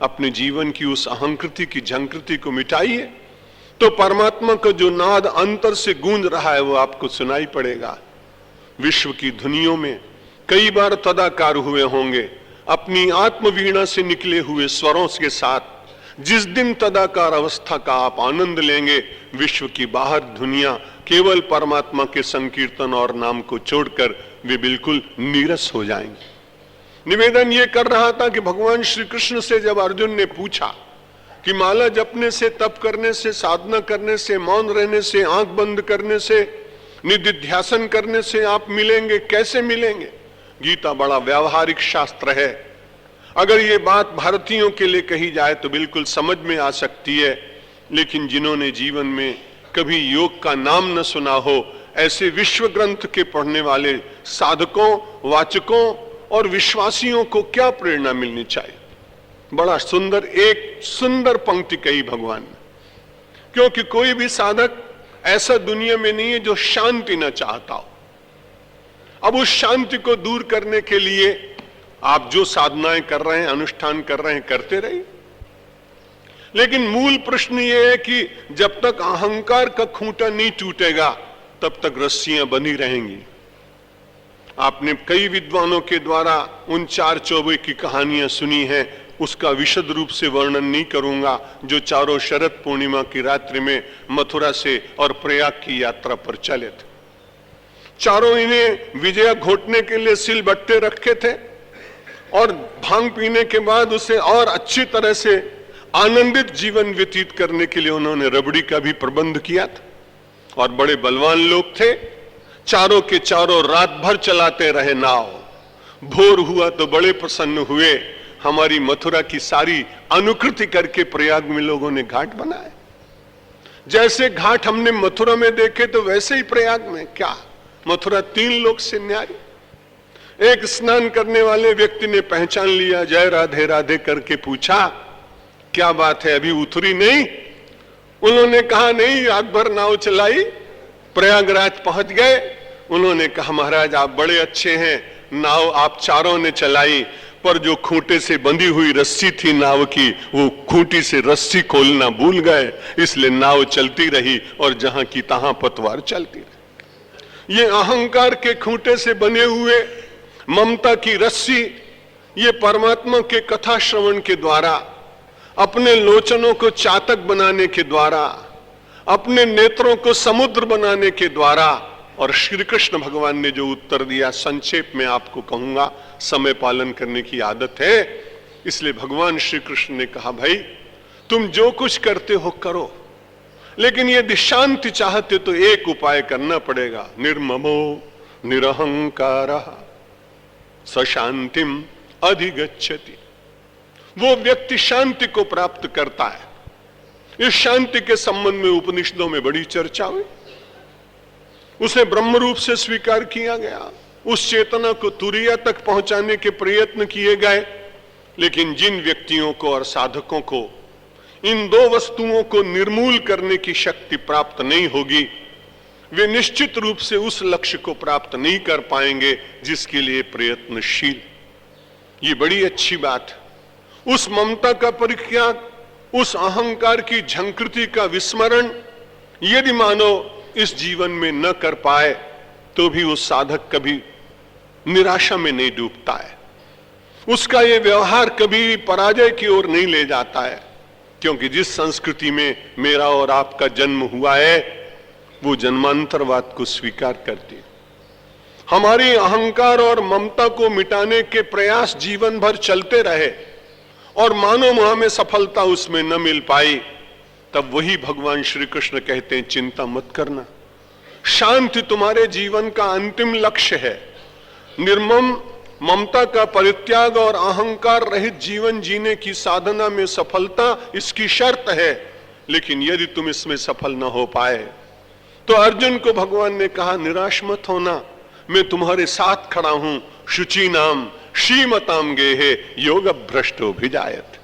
अपने जीवन की उस अहंकृति की झंकृति को मिटाइए, तो परमात्मा का जो नाद अंतर से गूंज रहा है वो आपको सुनाई पड़ेगा। विश्व की धुनियों में कई बार तदाकार हुए होंगे अपनी आत्मवीणा से निकले हुए स्वरों के साथ। जिस दिन तदाकार अवस्था का आप आनंद लेंगे, विश्व की बाहर दुनिया केवल परमात्मा के संकीर्तन और नाम को छोड़कर वे बिल्कुल नीरस हो जाएंगे। निवेदन ये कर रहा था कि भगवान श्री कृष्ण से जब अर्जुन ने पूछा कि माला जपने से, तप करने से, साधना करने से, मौन रहने से, आंख बंद करने से, निधिध्यासन करने से आप मिलेंगे, कैसे मिलेंगे? गीता बड़ा व्यावहारिक शास्त्र है। अगर ये बात भारतीयों के लिए कही जाए तो बिल्कुल समझ में आ सकती है, लेकिन जिन्होंने जीवन में कभी योग का नाम न सुना हो, ऐसे विश्व ग्रंथ के पढ़ने वाले साधकों, वाचकों और विश्वासियों को क्या प्रेरणा मिलनी चाहिए। बड़ा सुंदर एक सुंदर पंक्ति कही भगवान ने, क्योंकि कोई भी साधक ऐसा दुनिया में नहीं है जो शांति न चाहता हो। अब उस शांति को दूर करने के लिए आप जो साधनाएं कर रहे हैं, अनुष्ठान कर रहे हैं, करते रहिए। लेकिन मूल प्रश्न ये है कि जब तक अहंकार का खूंटा नहीं टूटेगा तब तक रस्सियां बंधी रहेंगी। आपने कई विद्वानों के द्वारा उन 4 चौबे की कहानियां सुनी हैं, उसका विशद रूप से वर्णन नहीं करूंगा, जो चारों शरद पूर्णिमा की रात्रि में मथुरा से और प्रयाग की यात्रा पर चले थे। चारों इन्हें विजया घोटने के लिए सिलबट्टे रखे थे और भांग पीने के बाद उसे और अच्छी तरह से आनंदित जीवन व्यतीत करने के लिए उन्होंने रबड़ी का भी प्रबंध किया था। और बड़े बलवान लोग थे, चारों के चारों रात भर चलाते रहे नाव। भोर हुआ तो बड़े प्रसन्न हुए, हमारी मथुरा की सारी अनुकृति करके प्रयाग में लोगों ने घाट बनाए। जैसे घाट हमने मथुरा में देखे तो वैसे ही प्रयाग में। क्या मथुरा 3 लोक से न्यारी। एक स्नान करने वाले व्यक्ति ने पहचान लिया, जय राधे राधे करके पूछा, क्या बात है अभी उतरी नहीं? उन्होंने कहा नहीं, रात भर नाव चलाई, प्रयागराज पहुंच गए। उन्होंने कहा महाराज आप बड़े अच्छे हैं, नाव आप चारों ने चलाई, पर जो खूंटे से बंधी हुई रस्सी थी नाव की, वो खूंटी से रस्सी खोलना भूल गए, इसलिए नाव चलती रही और जहां की तहां पतवार चलती रही। ये अहंकार के खूंटे से बने हुए ममता की रस्सी, ये परमात्मा के कथा श्रवण के द्वारा, अपने लोचनों को चातक बनाने के द्वारा, अपने नेत्रों को समुद्र बनाने के द्वारा, और श्री कृष्ण भगवान ने जो उत्तर दिया संक्षेप में आपको कहूंगा, समय पालन करने की आदत है, इसलिए भगवान श्री कृष्ण ने कहा भाई तुम जो कुछ करते हो करो, लेकिन यदि शांति चाहते तो एक उपाय करना पड़ेगा, निर्ममो निरहंकारः स शांतिम अधिगच्छति। वो व्यक्ति शांति को प्राप्त करता है। इस शांति के संबंध में उपनिषदों में बड़ी चर्चा हुई, उसे ब्रह्म रूप से स्वीकार किया गया, उस चेतना को तुरिया तक पहुंचाने के प्रयत्न किए गए। लेकिन जिन व्यक्तियों को और साधकों को इन 2 वस्तुओं को निर्मूल करने की शक्ति प्राप्त नहीं होगी, वे निश्चित रूप से उस लक्ष्य को प्राप्त नहीं कर पाएंगे जिसके लिए प्रयत्नशील। ये बड़ी अच्छी बात है। उस ममता का परित्याग, उस अहंकार की झंकृति का विस्मरण यदि मानो इस जीवन में न कर पाए तो भी वो साधक कभी निराशा में नहीं डूबता है, उसका ये व्यवहार कभी पराजय की ओर नहीं ले जाता है। क्योंकि जिस संस्कृति में मेरा और आपका जन्म हुआ है वो जन्मांतरवाद को स्वीकार करती है। हमारी अहंकार और ममता को मिटाने के प्रयास जीवन भर चलते रहे और मानो हमें सफलता उसमें न मिल पाई, तब वही भगवान श्री कृष्ण कहते हैं चिंता मत करना, शांति तुम्हारे जीवन का अंतिम लक्ष्य है। निर्मम ममता का परित्याग और अहंकार रहित जीवन जीने की साधना में सफलता इसकी शर्त है। लेकिन यदि तुम इसमें सफल न हो पाए तो अर्जुन को भगवान ने कहा निराश मत होना, मैं तुम्हारे साथ खड़ा हूं। शुचि नाम श्रीमताम गेहे योग भ्रष्टो भिजायत।